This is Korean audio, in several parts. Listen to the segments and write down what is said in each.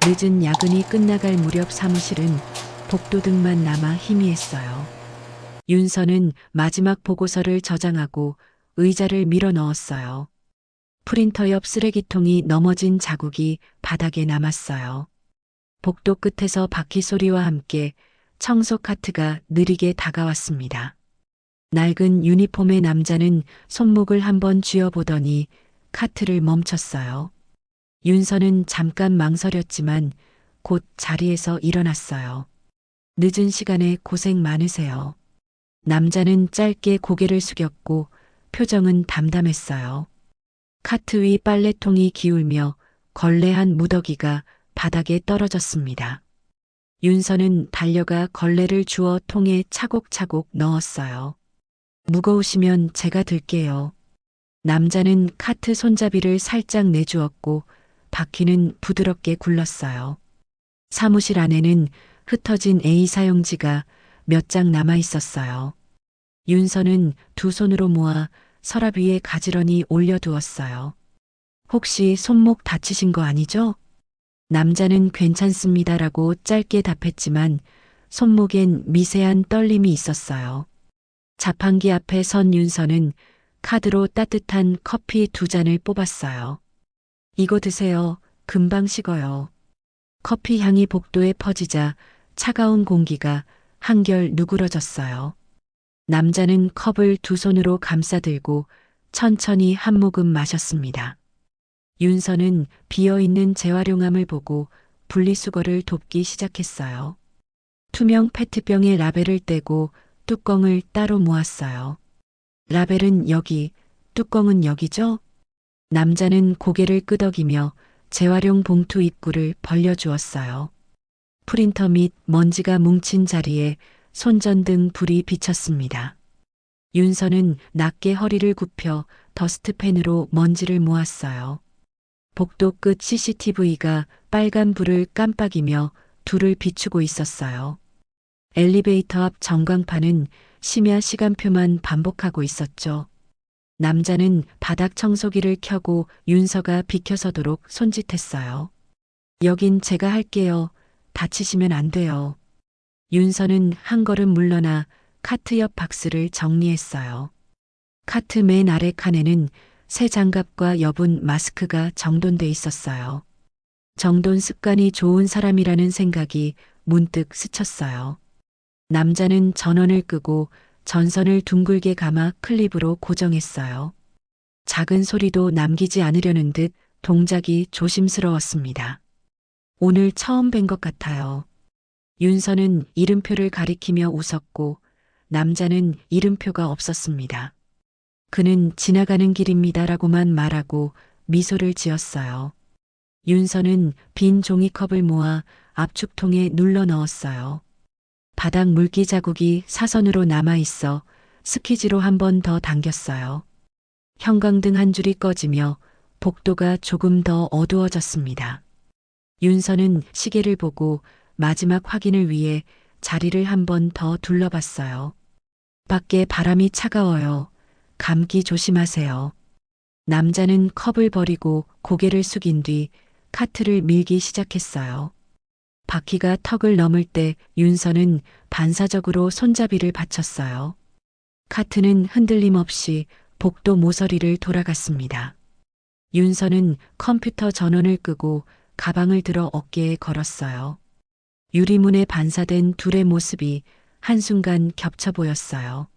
늦은 야근이 끝나갈 무렵 사무실은 복도등만 남아 희미했어요. 윤서는 마지막 보고서를 저장하고 의자를 밀어 넣었어요. 프린터 옆 쓰레기통이 넘어진 자국이 바닥에 남았어요. 복도 끝에서 바퀴 소리와 함께 청소 카트가 느리게 다가왔습니다. 낡은 유니폼의 남자는 손목을 한번 쥐어보더니 카트를 멈췄어요. 윤서는 잠깐 망설였지만 곧 자리에서 일어났어요. 늦은 시간에 고생 많으세요. 남자는 짧게 고개를 숙였고 표정은 담담했어요. 카트 위 빨래통이 기울며 걸레한 무더기가 바닥에 떨어졌습니다. 윤서는 달려가 걸레를 주워 통에 차곡차곡 넣었어요. 무거우시면 제가 들게요. 남자는 카트 손잡이를 살짝 내주었고 바퀴는 부드럽게 굴렀어요. 사무실 안에는 흩어진 A 사용지가 몇 장 남아 있었어요. 윤서는 두 손으로 모아 서랍 위에 가지런히 올려두었어요. 혹시 손목 다치신 거 아니죠? 남자는 괜찮습니다라고 짧게 답했지만 손목엔 미세한 떨림이 있었어요. 자판기 앞에 선 윤서는 카드로 따뜻한 커피 2잔을 뽑았어요. 이거 드세요. 금방 식어요. 커피 향이 복도에 퍼지자 차가운 공기가 한결 누그러졌어요. 남자는 컵을 두 손으로 감싸들고 천천히 한 모금 마셨습니다. 윤서는 비어있는 재활용함을 보고 분리수거를 돕기 시작했어요. 투명 페트병에 라벨을 떼고 뚜껑을 따로 모았어요. 라벨은 여기, 뚜껑은 여기죠? 남자는 고개를 끄덕이며 재활용 봉투 입구를 벌려주었어요. 프린터 및 먼지가 뭉친 자리에 손전등 불이 비쳤습니다. 윤서는 낮게 허리를 굽혀 더스트펜으로 먼지를 모았어요. 복도 끝 CCTV가 빨간 불을 깜빡이며 둘을 비추고 있었어요. 엘리베이터 앞 전광판은 심야 시간표만 반복하고 있었죠. 남자는 바닥 청소기를 켜고 윤서가 비켜서도록 손짓했어요. 여긴 제가 할게요. 다치시면 안 돼요. 윤서는 한 걸음 물러나 카트 옆 박스를 정리했어요. 카트 맨 아래 칸에는 새 장갑과 여분 마스크가 정돈돼 있었어요. 정돈 습관이 좋은 사람이라는 생각이 문득 스쳤어요. 남자는 전원을 끄고 전선을 둥글게 감아 클립으로 고정했어요. 작은 소리도 남기지 않으려는 듯 동작이 조심스러웠습니다. 오늘 처음 뵌 것 같아요. 윤서는 이름표를 가리키며 웃었고 남자는 이름표가 없었습니다. 그는 지나가는 길입니다라고만 말하고 미소를 지었어요. 윤서는 빈 종이컵을 모아 압축통에 눌러 넣었어요. 바닥 물기 자국이 사선으로 남아있어 스키지로 한 번 더 당겼어요. 형광등 한 줄이 꺼지며 복도가 조금 더 어두워졌습니다. 윤서는 시계를 보고 마지막 확인을 위해 자리를 한 번 더 둘러봤어요. 밖에 바람이 차가워요. 감기 조심하세요. 남자는 컵을 버리고 고개를 숙인 뒤 카트를 밀기 시작했어요. 바퀴가 턱을 넘을 때 윤서는 반사적으로 손잡이를 받쳤어요. 카트는 흔들림 없이 복도 모서리를 돌아갔습니다. 윤서는 컴퓨터 전원을 끄고 가방을 들어 어깨에 걸었어요. 유리문에 반사된 둘의 모습이 한순간 겹쳐 보였어요.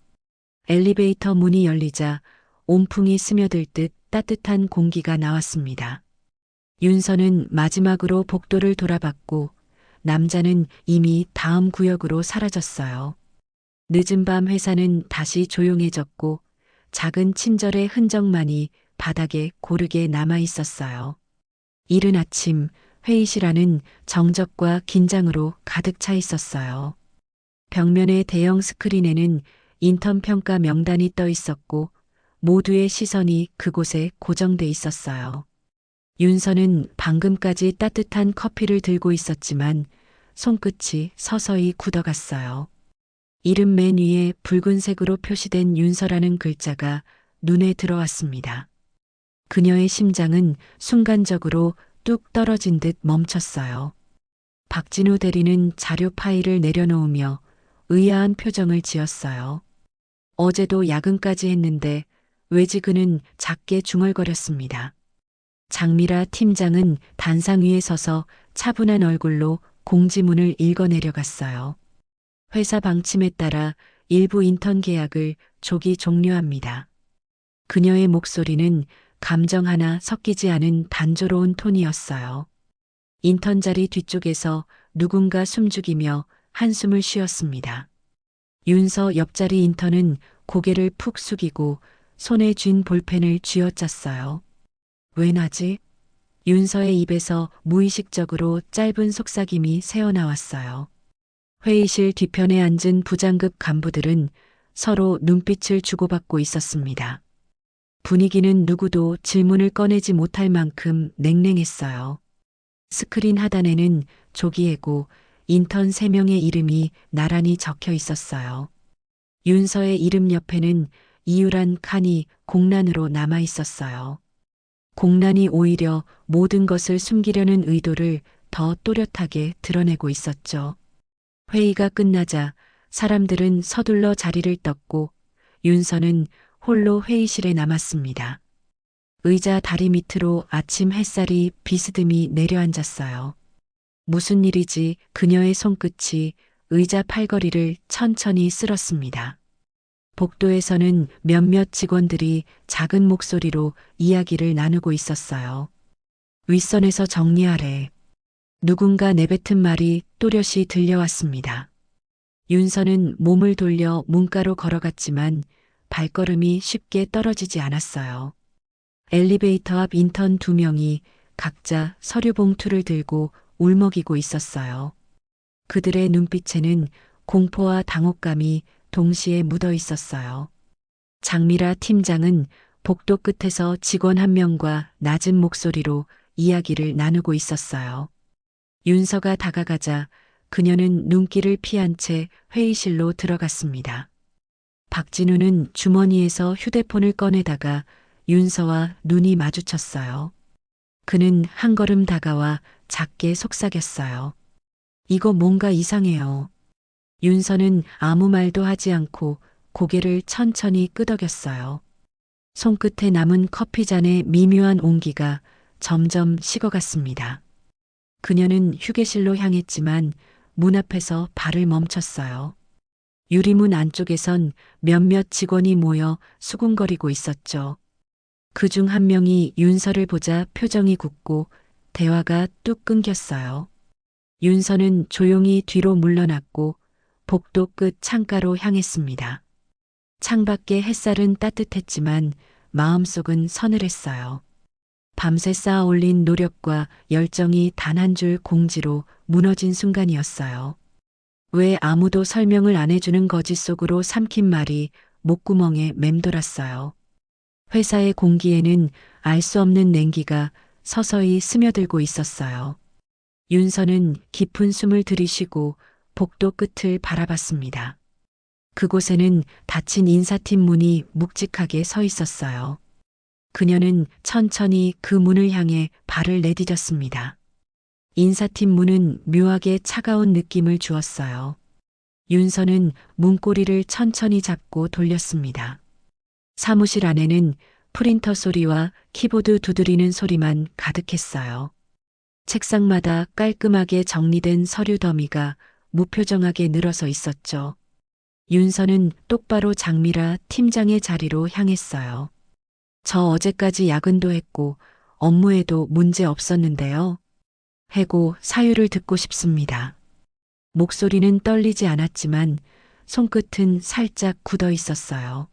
엘리베이터 문이 열리자 온풍이 스며들 듯 따뜻한 공기가 나왔습니다. 윤서는 마지막으로 복도를 돌아봤고 남자는 이미 다음 구역으로 사라졌어요. 늦은 밤 회사는 다시 조용해졌고 작은 친절의 흔적만이 바닥에 고르게 남아 있었어요. 이른 아침 회의실 안은 정적과 긴장으로 가득 차 있었어요. 벽면의 대형 스크린에는 인턴 평가 명단이 떠 있었고 모두의 시선이 그곳에 고정돼 있었어요. 윤서는 방금까지 따뜻한 커피를 들고 있었지만 손끝이 서서히 굳어갔어요. 이름 맨 위에 붉은색으로 표시된 윤서라는 글자가 눈에 들어왔습니다. 그녀의 심장은 순간적으로 뚝 떨어진 듯 멈췄어요. 박진우 대리는 자료 파일을 내려놓으며 의아한 표정을 지었어요. 어제도 야근까지 했는데 왜지 그는 작게 중얼거렸습니다. 장미라 팀장은 단상 위에 서서 차분한 얼굴로 공지문을 읽어내려갔어요. 회사 방침에 따라 일부 인턴 계약을 조기 종료합니다. 그녀의 목소리는 감정 하나 섞이지 않은 단조로운 톤이었어요. 인턴 자리 뒤쪽에서 누군가 숨죽이며 한숨을 쉬었습니다. 윤서 옆자리 인턴은 고개를 푹 숙이고 손에 쥔 볼펜을 쥐어짰어요. 왜 나지? 윤서의 입에서 무의식적으로 짧은 속삭임이 새어나왔어요. 회의실 뒤편에 앉은 부장급 간부들은 서로 눈빛을 주고받고 있었습니다. 분위기는 누구도 질문을 꺼내지 못할 만큼 냉랭했어요. 스크린 하단에는 조기애고 인턴 3명의 이름이 나란히 적혀 있었어요. 윤서의 이름 옆에는 이유란 칸이 공란으로 남아 있었어요. 공란이 오히려 모든 것을 숨기려는 의도를 더 또렷하게 드러내고 있었죠. 회의가 끝나자 사람들은 서둘러 자리를 떴고 윤서는 홀로 회의실에 남았습니다. 의자 다리 밑으로 아침 햇살이 비스듬히 내려앉았어요. 무슨 일이지 그녀의 손끝이 의자 팔걸이를 천천히 쓸었습니다. 복도에서는 몇몇 직원들이 작은 목소리로 이야기를 나누고 있었어요. 윗선에서 정리하래. 누군가 내뱉은 말이 또렷이 들려왔습니다. 윤서는 몸을 돌려 문가로 걸어갔지만 발걸음이 쉽게 떨어지지 않았어요. 엘리베이터 앞 인턴 2명이 각자 서류 봉투를 들고 울먹이고 있었어요. 그들의 눈빛에는 공포와 당혹감이 동시에 묻어 있었어요. 장미라 팀장은 복도 끝에서 직원 한 명과 낮은 목소리로 이야기를 나누고 있었어요. 윤서가 다가가자 그녀는 눈길을 피한 채 회의실로 들어갔습니다. 박진우는 주머니에서 휴대폰을 꺼내다가 윤서와 눈이 마주쳤어요. 그는 한 걸음 다가와 작게 속삭였어요. 이거 뭔가 이상해요. 윤서는 아무 말도 하지 않고 고개를 천천히 끄덕였어요. 손끝에 남은 커피잔의 미묘한 온기가 점점 식어갔습니다. 그녀는 휴게실로 향했지만 문 앞에서 발을 멈췄어요. 유리문 안쪽에선 몇몇 직원이 모여 수군거리고 있었죠. 그중 한 명이 윤서를 보자 표정이 굳고 대화가 뚝 끊겼어요. 윤서는 조용히 뒤로 물러났고 복도 끝 창가로 향했습니다. 창밖의 햇살은 따뜻했지만 마음속은 서늘했어요. 밤새 쌓아 올린 노력과 열정이 단 한 줄 공지로 무너진 순간이었어요. 왜 아무도 설명을 안 해주는 거짓 속으로 삼킨 말이 목구멍에 맴돌았어요. 회사의 공기에는 알 수 없는 냉기가 서서히 스며들고 있었어요. 윤서는 깊은 숨을 들이쉬고 복도 끝을 바라봤습니다. 그곳에는 닫힌 인사팀 문이 묵직하게 서 있었어요. 그녀는 천천히 그 문을 향해 발을 내디뎠습니다. 인사팀 문은 묘하게 차가운 느낌을 주었어요. 윤서는 문고리를 천천히 잡고 돌렸습니다. 사무실 안에는 프린터 소리와 키보드 두드리는 소리만 가득했어요. 책상마다 깔끔하게 정리된 서류 더미가 무표정하게 늘어서 있었죠. 윤서는 똑바로 장미라 팀장의 자리로 향했어요. 저 어제까지 야근도 했고 업무에도 문제 없었는데요. 해고 사유를 듣고 싶습니다. 목소리는 떨리지 않았지만 손끝은 살짝 굳어 있었어요.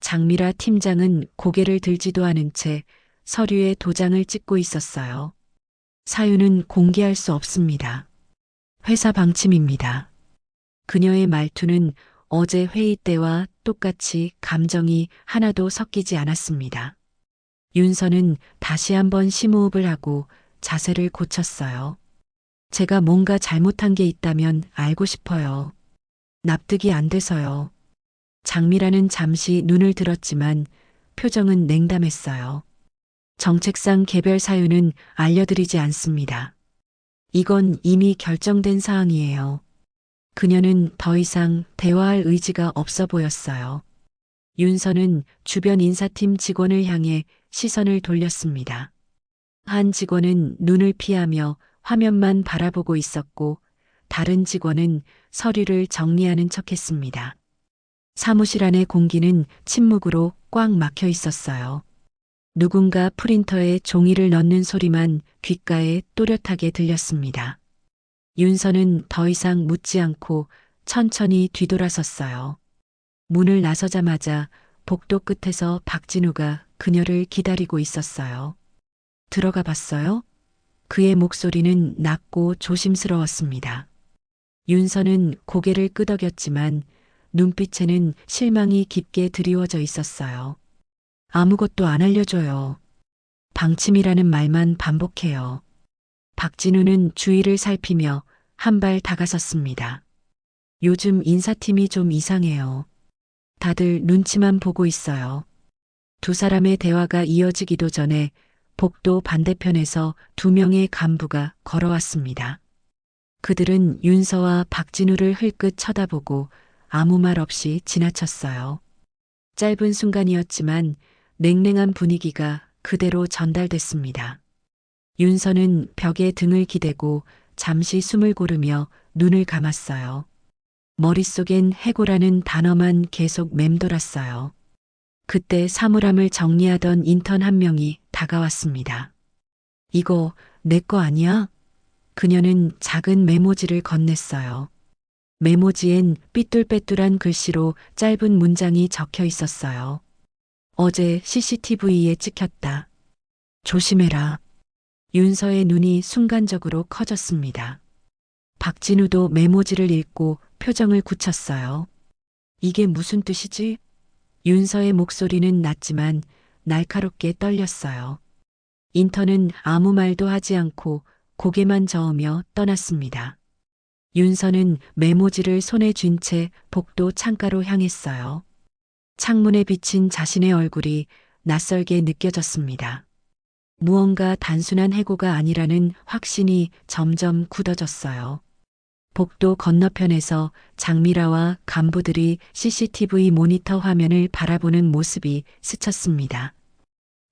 장미라 팀장은 고개를 들지도 않은 채 서류에 도장을 찍고 있었어요. 사유는 공개할 수 없습니다. 회사 방침입니다. 그녀의 말투는 어제 회의 때와 똑같이 감정이 하나도 섞이지 않았습니다. 윤서는 다시 한번 심호흡을 하고 자세를 고쳤어요. 제가 뭔가 잘못한 게 있다면 알고 싶어요. 납득이 안 돼서요. 장미라는 잠시 눈을 들었지만 표정은 냉담했어요. 정책상 개별 사유는 알려드리지 않습니다. 이건 이미 결정된 사항이에요. 그녀는 더 이상 대화할 의지가 없어 보였어요. 윤서는 주변 인사팀 직원을 향해 시선을 돌렸습니다. 한 직원은 눈을 피하며 화면만 바라보고 있었고 다른 직원은 서류를 정리하는 척했습니다. 사무실 안의 공기는 침묵으로 꽉 막혀 있었어요. 누군가 프린터에 종이를 넣는 소리만 귓가에 또렷하게 들렸습니다. 윤서는 더 이상 묻지 않고 천천히 뒤돌아섰어요. 문을 나서자마자 복도 끝에서 박진우가 그녀를 기다리고 있었어요. 들어가 봤어요? 그의 목소리는 낮고 조심스러웠습니다. 윤서는 고개를 끄덕였지만 눈빛에는 실망이 깊게 드리워져 있었어요. 아무것도 안 알려줘요. 방침이라는 말만 반복해요. 박진우는 주위를 살피며 한 발 다가섰습니다. 요즘 인사팀이 좀 이상해요. 다들 눈치만 보고 있어요. 두 사람의 대화가 이어지기도 전에 복도 반대편에서 두 명의 간부가 걸어왔습니다. 그들은 윤서와 박진우를 흘끗 쳐다보고 아무 말 없이 지나쳤어요. 짧은 순간이었지만 냉랭한 분위기가 그대로 전달됐습니다. 윤서는 벽에 등을 기대고 잠시 숨을 고르며 눈을 감았어요. 머릿속엔 해고라는 단어만 계속 맴돌았어요. 그때 사물함을 정리하던 인턴 한 명이 다가왔습니다. 이거 내 거 아니야? 그녀는 작은 메모지를 건넸어요. 메모지엔 삐뚤빼뚤한 글씨로 짧은 문장이 적혀 있었어요. 어제 CCTV에 찍혔다. 조심해라. 윤서의 눈이 순간적으로 커졌습니다. 박진우도 메모지를 읽고 표정을 굳혔어요. 이게 무슨 뜻이지? 윤서의 목소리는 낮지만 날카롭게 떨렸어요. 인턴은 아무 말도 하지 않고 고개만 저으며 떠났습니다. 윤서는 메모지를 손에 쥔 채 복도 창가로 향했어요. 창문에 비친 자신의 얼굴이 낯설게 느껴졌습니다. 무언가 단순한 해고가 아니라는 확신이 점점 굳어졌어요. 복도 건너편에서 장미라와 간부들이 CCTV 모니터 화면을 바라보는 모습이 스쳤습니다.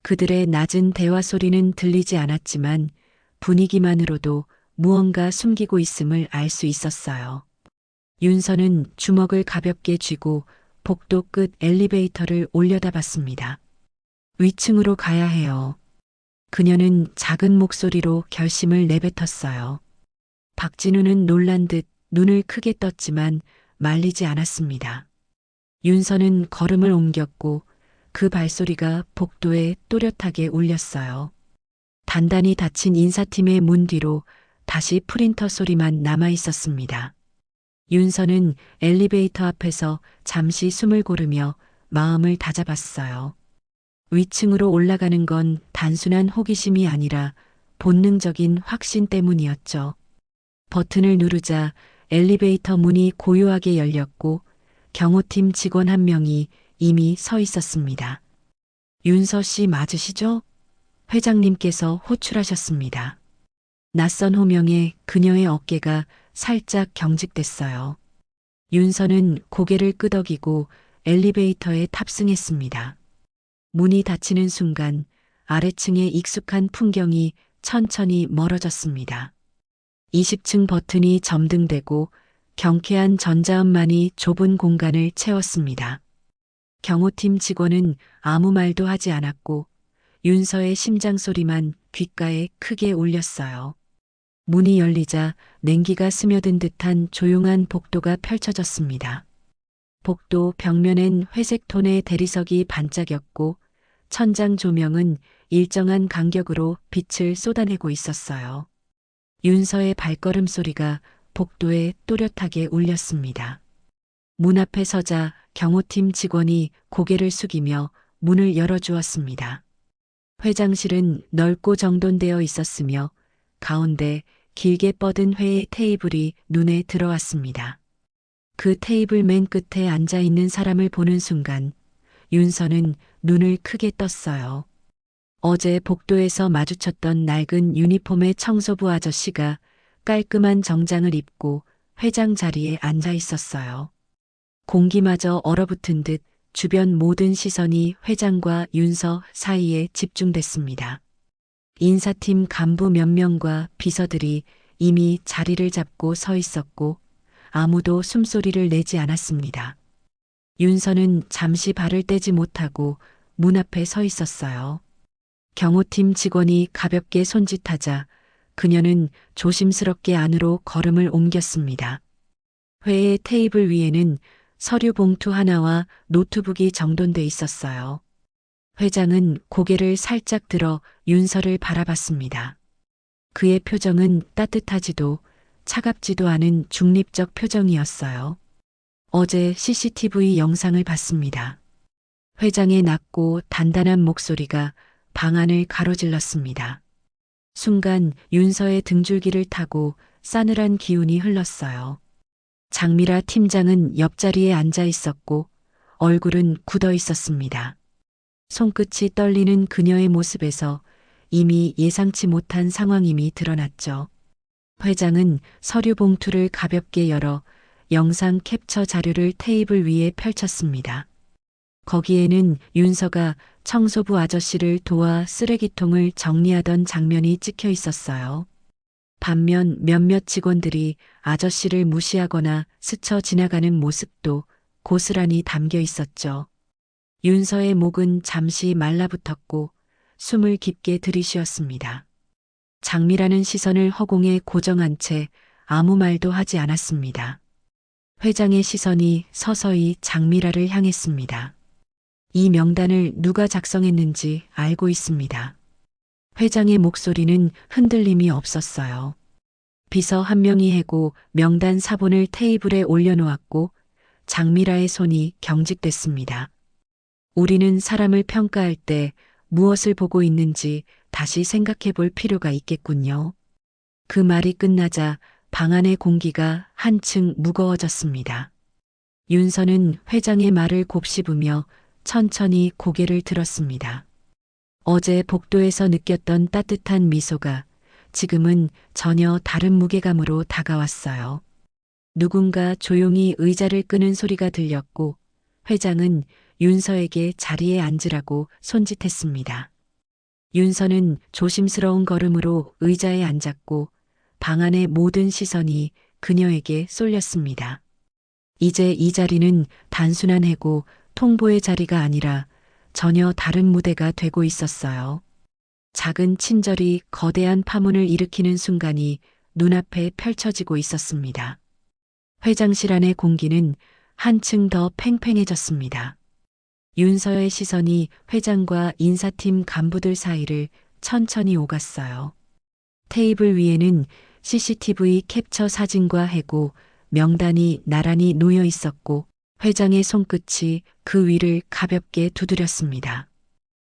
그들의 낮은 대화 소리는 들리지 않았지만 분위기만으로도 무언가 숨기고 있음을 알 수 있었어요. 윤서는 주먹을 가볍게 쥐고 복도 끝 엘리베이터를 올려다봤습니다. 위층으로 가야 해요. 그녀는 작은 목소리로 결심을 내뱉었어요. 박진우는 놀란 듯 눈을 크게 떴지만 말리지 않았습니다. 윤서는 걸음을 옮겼고 그 발소리가 복도에 또렷하게 울렸어요. 단단히 닫힌 인사팀의 문 뒤로 다시 프린터 소리만 남아 있었습니다. 윤서는 엘리베이터 앞에서 잠시 숨을 고르며 마음을 다잡았어요. 위층으로 올라가는 건 단순한 호기심이 아니라 본능적인 확신 때문이었죠. 버튼을 누르자 엘리베이터 문이 고요하게 열렸고 경호팀 직원 한 명이 이미 서 있었습니다. 윤서 씨 맞으시죠? 회장님께서 호출하셨습니다. 낯선 호명에 그녀의 어깨가 살짝 경직됐어요. 윤서는 고개를 끄덕이고 엘리베이터에 탑승했습니다. 문이 닫히는 순간 아래층의 익숙한 풍경이 천천히 멀어졌습니다. 20층 버튼이 점등되고 경쾌한 전자음만이 좁은 공간을 채웠습니다. 경호팀 직원은 아무 말도 하지 않았고 윤서의 심장 소리만 귓가에 크게 울렸어요. 문이 열리자 냉기가 스며든 듯한 조용한 복도가 펼쳐졌습니다. 복도 벽면엔 회색 톤의 대리석이 반짝였고 천장 조명은 일정한 간격으로 빛을 쏟아내고 있었어요. 윤서의 발걸음 소리가 복도에 또렷하게 울렸습니다. 문 앞에 서자 경호팀 직원이 고개를 숙이며 문을 열어주었습니다. 회장실은 넓고 정돈되어 있었으며 가운데 길게 뻗은 회의 테이블이 눈에 들어왔습니다. 그 테이블 맨 끝에 앉아 있는 사람을 보는 순간 윤서는 눈을 크게 떴어요. 어제 복도에서 마주쳤던 낡은 유니폼의 청소부 아저씨가 깔끔한 정장을 입고 회장 자리에 앉아 있었어요. 공기마저 얼어붙은 듯 주변 모든 시선이 회장과 윤서 사이에 집중됐습니다. 인사팀 간부 몇 명과 비서들이 이미 자리를 잡고 서 있었고 아무도 숨소리를 내지 않았습니다. 윤서는 잠시 발을 떼지 못하고 문 앞에 서 있었어요. 경호팀 직원이 가볍게 손짓하자 그녀는 조심스럽게 안으로 걸음을 옮겼습니다. 회의 테이블 위에는 서류 봉투 하나와 노트북이 정돈돼 있었어요. 회장은 고개를 살짝 들어 윤서를 바라봤습니다. 그의 표정은 따뜻하지도 차갑지도 않은 중립적 표정이었어요. 어제 CCTV 영상을 봤습니다. 회장의 낮고 단단한 목소리가 방 안을 가로질렀습니다. 순간 윤서의 등줄기를 타고 싸늘한 기운이 흘렀어요. 장미라 팀장은 옆자리에 앉아 있었고 얼굴은 굳어 있었습니다. 손끝이 떨리는 그녀의 모습에서 이미 예상치 못한 상황임이 드러났죠. 회장은 서류 봉투를 가볍게 열어 영상 캡처 자료를 테이블 위에 펼쳤습니다. 거기에는 윤서가 청소부 아저씨를 도와 쓰레기통을 정리하던 장면이 찍혀 있었어요. 반면 몇몇 직원들이 아저씨를 무시하거나 스쳐 지나가는 모습도 고스란히 담겨 있었죠. 윤서의 목은 잠시 말라붙었고 숨을 깊게 들이쉬었습니다. 장미라는 시선을 허공에 고정한 채 아무 말도 하지 않았습니다. 회장의 시선이 서서히 장미라를 향했습니다. 이 명단을 누가 작성했는지 알고 있습니다. 회장의 목소리는 흔들림이 없었어요. 비서 한 명이 해고 명단 사본을 테이블에 올려놓았고 장미라의 손이 경직됐습니다. 우리는 사람을 평가할 때 무엇을 보고 있는지 다시 생각해 볼 필요가 있겠군요. 그 말이 끝나자 방 안의 공기가 한층 무거워졌습니다. 윤서는 회장의 말을 곱씹으며 천천히 고개를 들었습니다. 어제 복도에서 느꼈던 따뜻한 미소가 지금은 전혀 다른 무게감으로 다가왔어요. 누군가 조용히 의자를 끄는 소리가 들렸고 회장은 윤서에게 자리에 앉으라고 손짓했습니다. 윤서는 조심스러운 걸음으로 의자에 앉았고 방 안의 모든 시선이 그녀에게 쏠렸습니다. 이제 이 자리는 단순한 해고 통보의 자리가 아니라 전혀 다른 무대가 되고 있었어요. 작은 친절이 거대한 파문을 일으키는 순간이 눈앞에 펼쳐지고 있었습니다. 회장실 안의 공기는 한층 더 팽팽해졌습니다. 윤서의 시선이 회장과 인사팀 간부들 사이를 천천히 오갔어요. 테이블 위에는 CCTV 캡처 사진과 해고 명단이 나란히 놓여 있었고 회장의 손끝이 그 위를 가볍게 두드렸습니다.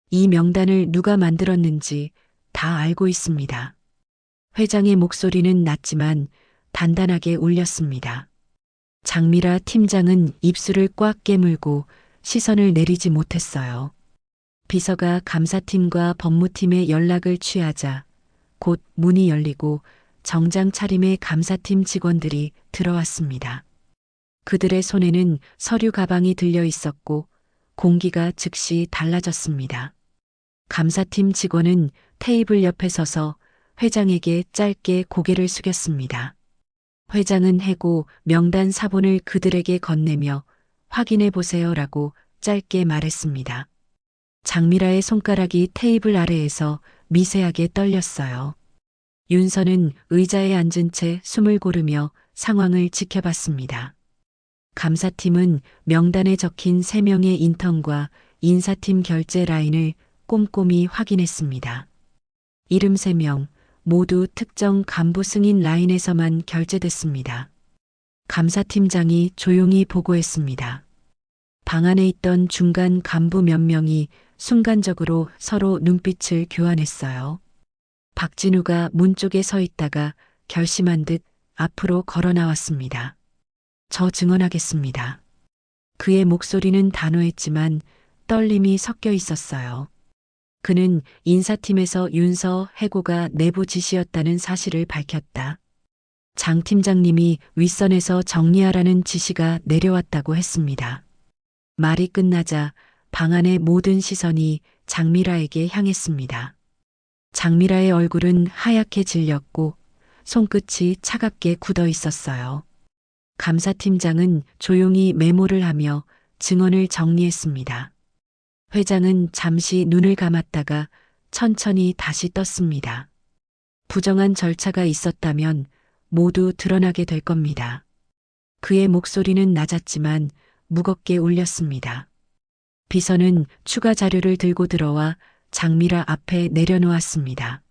이 명단을 누가 만들었는지 다 알고 있습니다. 회장의 목소리는 낮지만 단단하게 울렸습니다. 장미라 팀장은 입술을 꽉 깨물고 시선을 내리지 못했어요. 비서가 감사팀과 법무팀에 연락을 취하자 곧 문이 열리고 정장 차림의 감사팀 직원들이 들어왔습니다. 그들의 손에는 서류 가방이 들려 있었고 공기가 즉시 달라졌습니다. 감사팀 직원은 테이블 옆에 서서 회장에게 짧게 고개를 숙였습니다. 회장은 해고 명단 사본을 그들에게 건네며 확인해 보세요라고 짧게 말했습니다. 장미라의 손가락이 테이블 아래에서 미세하게 떨렸어요. 윤서는 의자에 앉은 채 숨을 고르며 상황을 지켜봤습니다. 감사팀은 명단에 적힌 3명의 인턴과 인사팀 결제 라인을 꼼꼼히 확인했습니다. 이름 3명 모두 특정 간부 승인 라인에서만 결제됐습니다. 감사팀장이 조용히 보고했습니다. 방 안에 있던 중간 간부 몇 명이 순간적으로 서로 눈빛을 교환했어요. 박진우가 문 쪽에 서 있다가 결심한 듯 앞으로 걸어 나왔습니다. 저 증언하겠습니다. 그의 목소리는 단호했지만 떨림이 섞여 있었어요. 그는 인사팀에서 윤서 해고가 내부 지시였다는 사실을 밝혔다. 장 팀장님이 윗선에서 정리하라는 지시가 내려왔다고 했습니다. 말이 끝나자 방 안의 모든 시선이 장미라에게 향했습니다. 장미라의 얼굴은 하얗게 질렸고 손끝이 차갑게 굳어 있었어요. 감사팀장은 조용히 메모를 하며 증언을 정리했습니다. 회장은 잠시 눈을 감았다가 천천히 다시 떴습니다. 부정한 절차가 있었다면 모두 드러나게 될 겁니다. 그의 목소리는 낮았지만 무겁게 울렸습니다. 비서는 추가 자료를 들고 들어와 장미라 앞에 내려놓았습니다.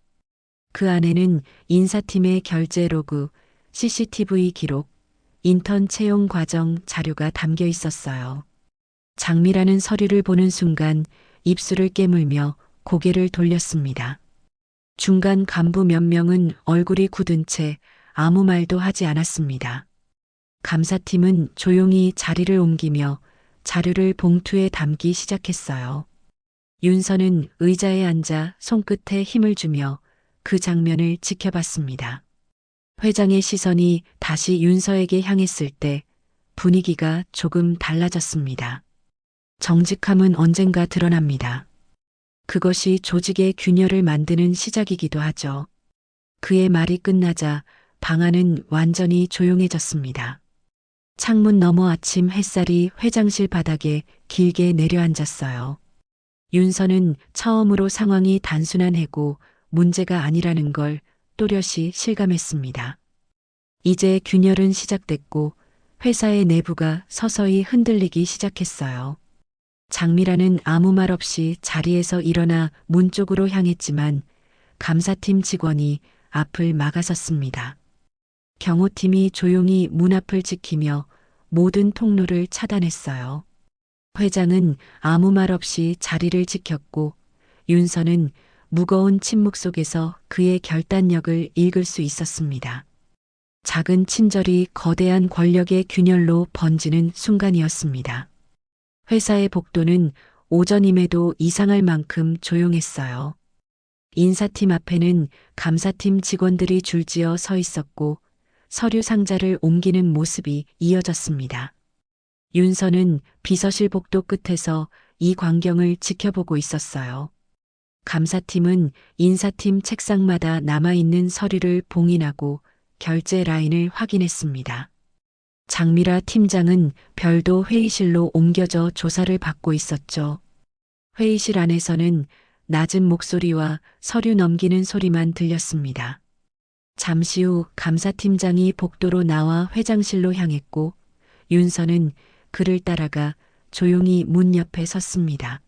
그 안에는 인사팀의 결제 로그, CCTV 기록, 인턴 채용 과정 자료가 담겨 있었어요. 장미라는 서류를 보는 순간 입술을 깨물며 고개를 돌렸습니다. 중간 간부 몇 명은 얼굴이 굳은 채 아무 말도 하지 않았습니다. 감사팀은 조용히 자리를 옮기며 자료를 봉투에 담기 시작했어요. 윤서는 의자에 앉아 손끝에 힘을 주며 그 장면을 지켜봤습니다. 회장의 시선이 다시 윤서에게 향했을 때 분위기가 조금 달라졌습니다. 정직함은 언젠가 드러납니다. 그것이 조직의 균열을 만드는 시작이기도 하죠. 그의 말이 끝나자 방 안은 완전히 조용해졌습니다. 창문 너머 아침 햇살이 회장실 바닥에 길게 내려앉았어요. 윤서는 처음으로 상황이 단순한 해고 문제가 아니라는 걸 또렷이 실감했습니다. 이제 균열은 시작됐고 회사의 내부가 서서히 흔들리기 시작했어요. 장미라는 아무 말 없이 자리에서 일어나 문 쪽으로 향했지만 감사팀 직원이 앞을 막아섰습니다. 경호팀이 조용히 문 앞을 지키며 모든 통로를 차단했어요. 회장은 아무 말 없이 자리를 지켰고 윤서는 무거운 침묵 속에서 그의 결단력을 읽을 수 있었습니다. 작은 친절이 거대한 권력의 균열로 번지는 순간이었습니다. 회사의 복도는 오전임에도 이상할 만큼 조용했어요. 인사팀 앞에는 감사팀 직원들이 줄지어 서 있었고 서류 상자를 옮기는 모습이 이어졌습니다. 윤서는 비서실 복도 끝에서 이 광경을 지켜보고 있었어요. 감사팀은 인사팀 책상마다 남아있는 서류를 봉인하고 결제 라인을 확인했습니다. 장미라 팀장은 별도 회의실로 옮겨져 조사를 받고 있었죠. 회의실 안에서는 낮은 목소리와 서류 넘기는 소리만 들렸습니다. 잠시 후 감사팀장이 복도로 나와 회장실로 향했고 윤서는 그를 따라가 조용히 문 옆에 섰습니다.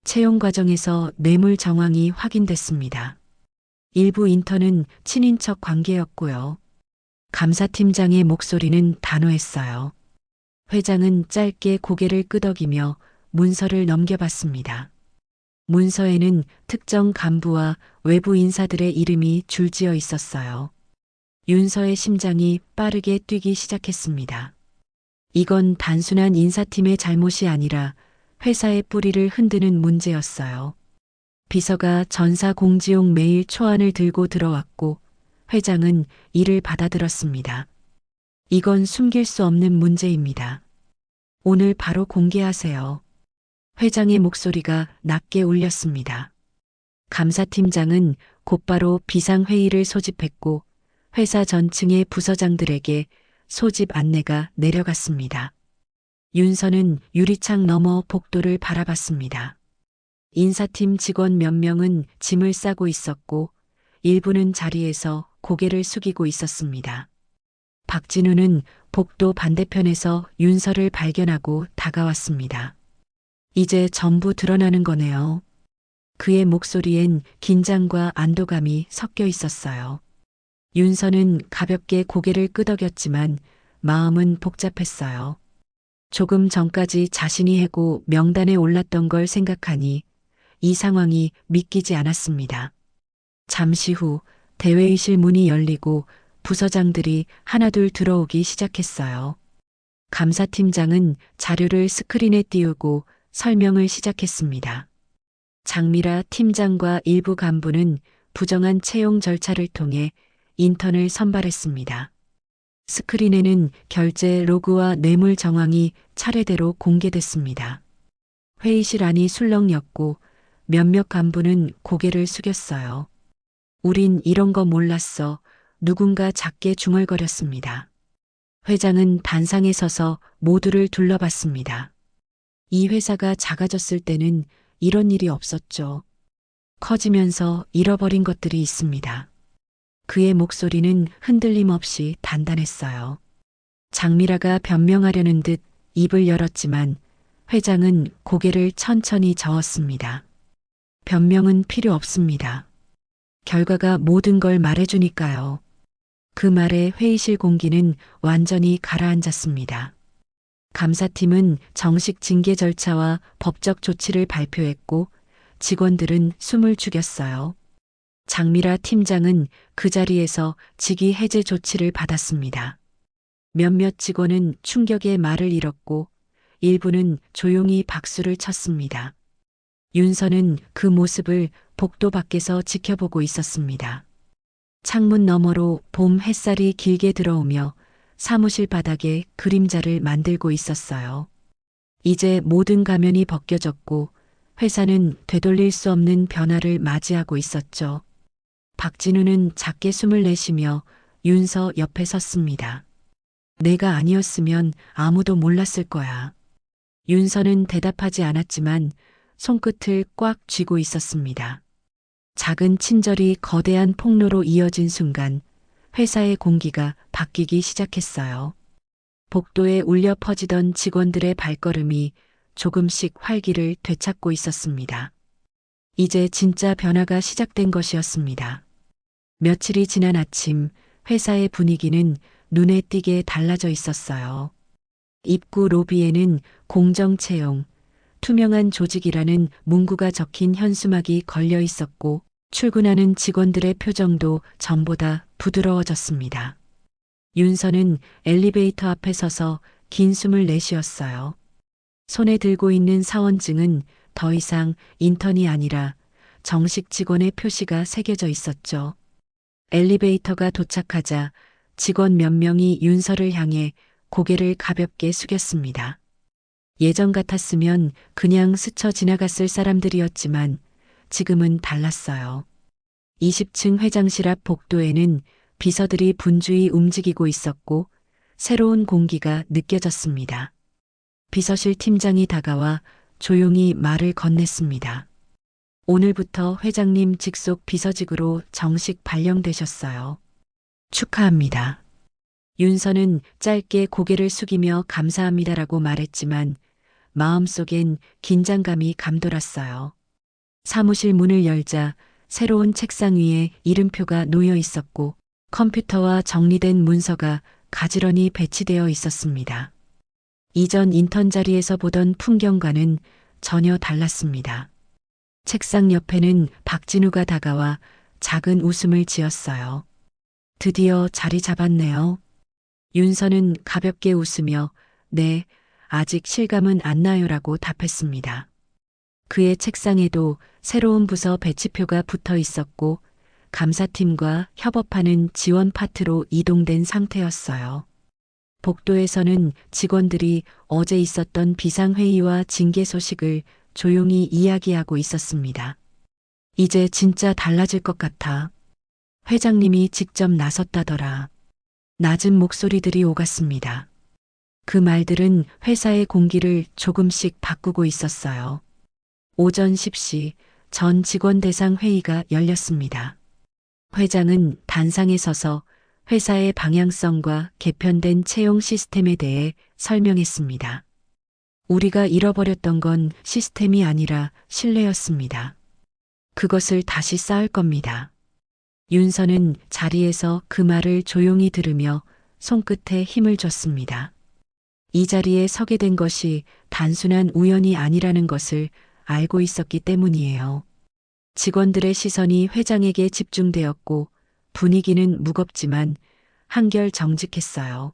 채용 과정에서 뇌물 정황이 확인됐습니다. 일부 인턴은 친인척 관계였고요. 감사팀장의 목소리는 단호했어요. 회장은 짧게 고개를 끄덕이며 문서를 넘겨봤습니다. 문서에는 특정 간부와 외부 인사들의 이름이 줄지어 있었어요. 윤서의 심장이 빠르게 뛰기 시작했습니다. 이건 단순한 인사팀의 잘못이 아니라 회사의 뿌리를 흔드는 문제였어요. 비서가 전사 공지용 메일 초안을 들고 들어왔고 회장은 이를 받아들었습니다. 이건 숨길 수 없는 문제입니다. 오늘 바로 공개하세요. 회장의 목소리가 낮게 울렸습니다. 감사팀장은 곧바로 비상회의를 소집했고 회사 전층의 부서장들에게 소집 안내가 내려갔습니다. 윤서는 유리창 너머 복도를 바라봤습니다. 인사팀 직원 몇 명은 짐을 싸고 있었고 일부는 자리에서 고개를 숙이고 있었습니다. 박진우는 복도 반대편에서 윤서를 발견하고 다가왔습니다. 이제 전부 드러나는 거네요. 그의 목소리엔 긴장과 안도감이 섞여 있었어요. 윤서는 가볍게 고개를 끄덕였지만 마음은 복잡했어요. 조금 전까지 자신이 해고 명단에 올랐던 걸 생각하니 이 상황이 믿기지 않았습니다. 잠시 후 대회의실 문이 열리고 부서장들이 하나둘 들어오기 시작했어요. 감사팀장은 자료를 스크린에 띄우고 설명을 시작했습니다. 장미라 팀장과 일부 간부는 부정한 채용 절차를 통해 인턴을 선발했습니다. 스크린에는 결제 로그와 뇌물 정황이 차례대로 공개됐습니다. 회의실 안이 술렁였고 몇몇 간부는 고개를 숙였어요. 우린 이런 거 몰랐어. 누군가 작게 중얼거렸습니다. 회장은 단상에 서서 모두를 둘러봤습니다. 이 회사가 작아졌을 때는 이런 일이 없었죠. 커지면서 잃어버린 것들이 있습니다. 그의 목소리는 흔들림 없이 단단했어요. 장미라가 변명하려는 듯 입을 열었지만 회장은 고개를 천천히 저었습니다. 변명은 필요 없습니다. 결과가 모든 걸 말해주니까요. 그 말에 회의실 공기는 완전히 가라앉았습니다. 감사팀은 정식 징계 절차와 법적 조치를 발표했고 직원들은 숨을 죽였어요. 장미라 팀장은 그 자리에서 직위 해제 조치를 받았습니다. 몇몇 직원은 충격의 말을 잃었고 일부는 조용히 박수를 쳤습니다. 윤서는 그 모습을 복도 밖에서 지켜보고 있었습니다. 창문 너머로 봄 햇살이 길게 들어오며 사무실 바닥에 그림자를 만들고 있었어요. 이제 모든 가면이 벗겨졌고 회사는 되돌릴 수 없는 변화를 맞이하고 있었죠. 박진우는 작게 숨을 내쉬며 윤서 옆에 섰습니다. 내가 아니었으면 아무도 몰랐을 거야. 윤서는 대답하지 않았지만 손끝을 꽉 쥐고 있었습니다. 작은 친절이 거대한 폭로로 이어진 순간 회사의 공기가 바뀌기 시작했어요. 복도에 울려 퍼지던 직원들의 발걸음이 조금씩 활기를 되찾고 있었습니다. 이제 진짜 변화가 시작된 것이었습니다. 며칠이 지난 아침 회사의 분위기는 눈에 띄게 달라져 있었어요. 입구 로비에는 공정 채용, 투명한 조직이라는 문구가 적힌 현수막이 걸려 있었고 출근하는 직원들의 표정도 전보다 부드러워졌습니다. 윤서는 엘리베이터 앞에 서서 긴 숨을 내쉬었어요. 손에 들고 있는 사원증은 더 이상 인턴이 아니라 정식 직원의 표시가 새겨져 있었죠. 엘리베이터가 도착하자 직원 몇 명이 윤서를 향해 고개를 가볍게 숙였습니다. 예전 같았으면 그냥 스쳐 지나갔을 사람들이었지만 지금은 달랐어요. 20층 회장실 앞 복도에는 비서들이 분주히 움직이고 있었고 새로운 공기가 느껴졌습니다. 비서실 팀장이 다가와 조용히 말을 건넸습니다. 오늘부터 회장님 직속 비서직으로 정식 발령되셨어요. 축하합니다. 윤서는 짧게 고개를 숙이며 감사합니다라고 말했지만 마음속엔 긴장감이 감돌았어요. 사무실 문을 열자 새로운 책상 위에 이름표가 놓여 있었고 컴퓨터와 정리된 문서가 가지런히 배치되어 있었습니다. 이전 인턴 자리에서 보던 풍경과는 전혀 달랐습니다. 책상 옆에는 박진우가 다가와 작은 웃음을 지었어요. 드디어 자리 잡았네요. 윤서는 가볍게 웃으며 네, 아직 실감은 안 나요라고 답했습니다. 그의 책상에도 새로운 부서 배치표가 붙어 있었고 감사팀과 협업하는 지원 파트로 이동된 상태였어요. 복도에서는 직원들이 어제 있었던 비상회의와 징계 소식을 조용히 이야기하고 있었습니다. 이제 진짜 달라질 것 같아. 회장님이 직접 나섰다더라. 낮은 목소리들이 오갔습니다. 그 말들은 회사의 공기를 조금씩 바꾸고 있었어요. 오전 10시 전 직원 대상 회의가 열렸습니다. 회장은 단상에 서서 회사의 방향성과 개편된 채용 시스템에 대해 설명했습니다. 우리가 잃어버렸던 건 시스템이 아니라 신뢰였습니다. 그것을 다시 쌓을 겁니다. 윤서는 자리에서 그 말을 조용히 들으며 손끝에 힘을 줬습니다. 이 자리에 서게 된 것이 단순한 우연이 아니라는 것을 알고 있었기 때문이에요. 직원들의 시선이 회장에게 집중되었고 분위기는 무겁지만 한결 정직했어요.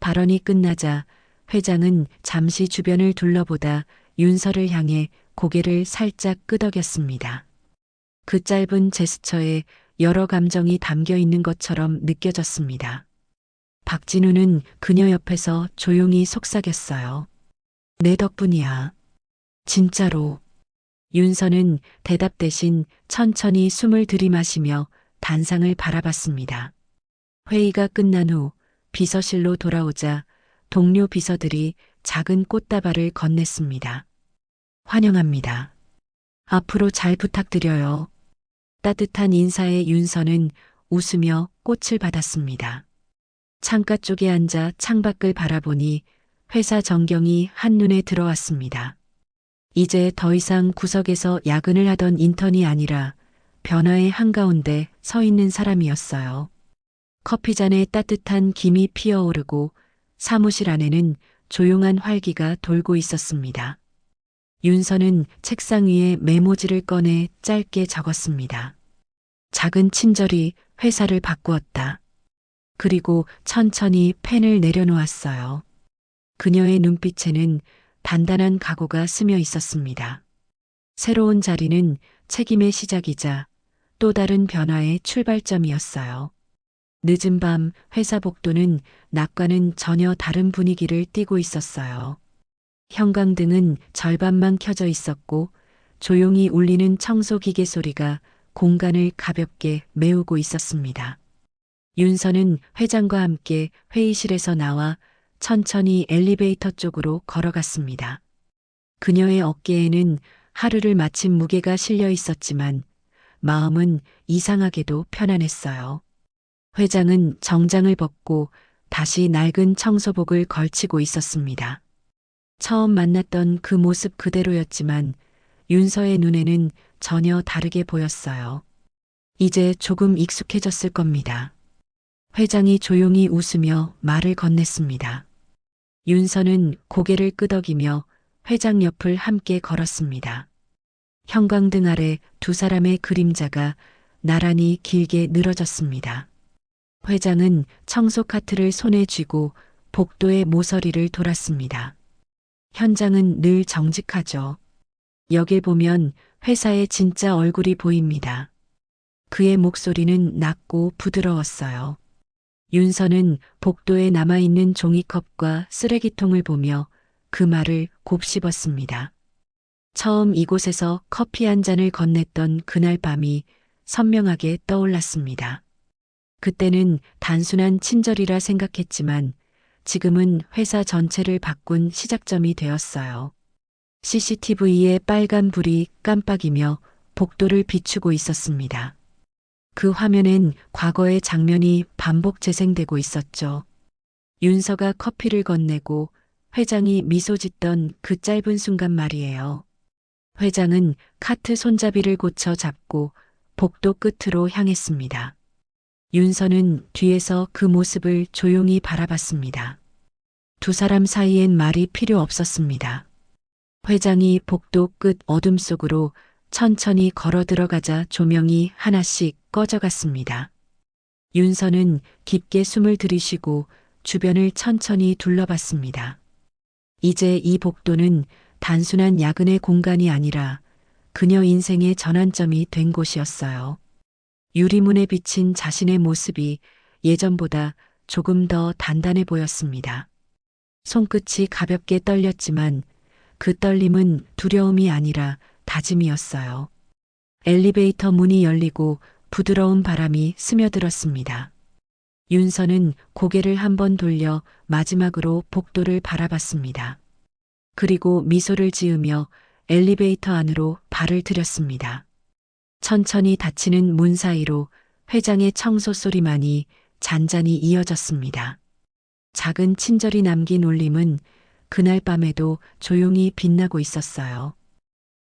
발언이 끝나자 회장은 잠시 주변을 둘러보다 윤서를 향해 고개를 살짝 끄덕였습니다. 그 짧은 제스처에 여러 감정이 담겨 있는 것처럼 느껴졌습니다. 박진우는 그녀 옆에서 조용히 속삭였어요. 내 덕분이야. 진짜로. 윤서는 대답 대신 천천히 숨을 들이마시며 단상을 바라봤습니다. 회의가 끝난 후 비서실로 돌아오자 동료 비서들이 작은 꽃다발을 건넸습니다. 환영합니다. 앞으로 잘 부탁드려요. 따뜻한 인사에 윤서는 웃으며 꽃을 받았습니다. 창가 쪽에 앉아 창밖을 바라보니 회사 전경이 한눈에 들어왔습니다. 이제 더 이상 구석에서 야근을 하던 인턴이 아니라 변화의 한가운데 서 있는 사람이었어요. 커피잔에 따뜻한 김이 피어오르고 사무실 안에는 조용한 활기가 돌고 있었습니다. 윤서는 책상 위에 메모지를 꺼내 짧게 적었습니다. 작은 친절이 회사를 바꾸었다. 그리고 천천히 펜을 내려놓았어요. 그녀의 눈빛에는 단단한 각오가 스며 있었습니다. 새로운 자리는 책임의 시작이자 또 다른 변화의 출발점이었어요. 늦은 밤 회사 복도는 낮과는 전혀 다른 분위기를 띠고 있었어요. 형광등은 절반만 켜져 있었고 조용히 울리는 청소 기계 소리가 공간을 가볍게 메우고 있었습니다. 윤서는 회장과 함께 회의실에서 나와 천천히 엘리베이터 쪽으로 걸어갔습니다. 그녀의 어깨에는 하루를 마친 무게가 실려 있었지만 마음은 이상하게도 편안했어요. 회장은 정장을 벗고 다시 낡은 청소복을 걸치고 있었습니다. 처음 만났던 그 모습 그대로였지만 윤서의 눈에는 전혀 다르게 보였어요. 이제 조금 익숙해졌을 겁니다. 회장이 조용히 웃으며 말을 건넸습니다. 윤서는 고개를 끄덕이며 회장 옆을 함께 걸었습니다. 형광등 아래 두 사람의 그림자가 나란히 길게 늘어졌습니다. 회장은 청소 카트를 손에 쥐고 복도의 모서리를 돌았습니다. 현장은 늘 정직하죠. 여길 보면 회사의 진짜 얼굴이 보입니다. 그의 목소리는 낮고 부드러웠어요. 윤서는 복도에 남아있는 종이컵과 쓰레기통을 보며 그 말을 곱씹었습니다. 처음 이곳에서 커피 한 잔을 건넸던 그날 밤이 선명하게 떠올랐습니다. 그때는 단순한 친절이라 생각했지만 지금은 회사 전체를 바꾼 시작점이 되었어요. CCTV의 빨간 불이 깜빡이며 복도를 비추고 있었습니다. 그 화면엔 과거의 장면이 반복 재생되고 있었죠. 윤서가 커피를 건네고 회장이 미소 짓던 그 짧은 순간 말이에요. 회장은 카트 손잡이를 고쳐 잡고 복도 끝으로 향했습니다. 윤서는 뒤에서 그 모습을 조용히 바라봤습니다. 두 사람 사이엔 말이 필요 없었습니다. 회장이 복도 끝 어둠 속으로 천천히 걸어 들어가자 조명이 하나씩 꺼져갔습니다. 윤서는 깊게 숨을 들이쉬고 주변을 천천히 둘러봤습니다. 이제 이 복도는 단순한 야근의 공간이 아니라 그녀 인생의 전환점이 된 곳이었어요. 유리문에 비친 자신의 모습이 예전보다 조금 더 단단해 보였습니다. 손끝이 가볍게 떨렸지만 그 떨림은 두려움이 아니라 다짐이었어요. 엘리베이터 문이 열리고 부드러운 바람이 스며들었습니다. 윤서는 고개를 한번 돌려 마지막으로 복도를 바라봤습니다. 그리고 미소를 지으며 엘리베이터 안으로 발을 들였습니다. 천천히 닫히는 문 사이로 회장의 청소 소리만이 잔잔히 이어졌습니다. 작은 친절이 남긴 울림은 그날 밤에도 조용히 빛나고 있었어요.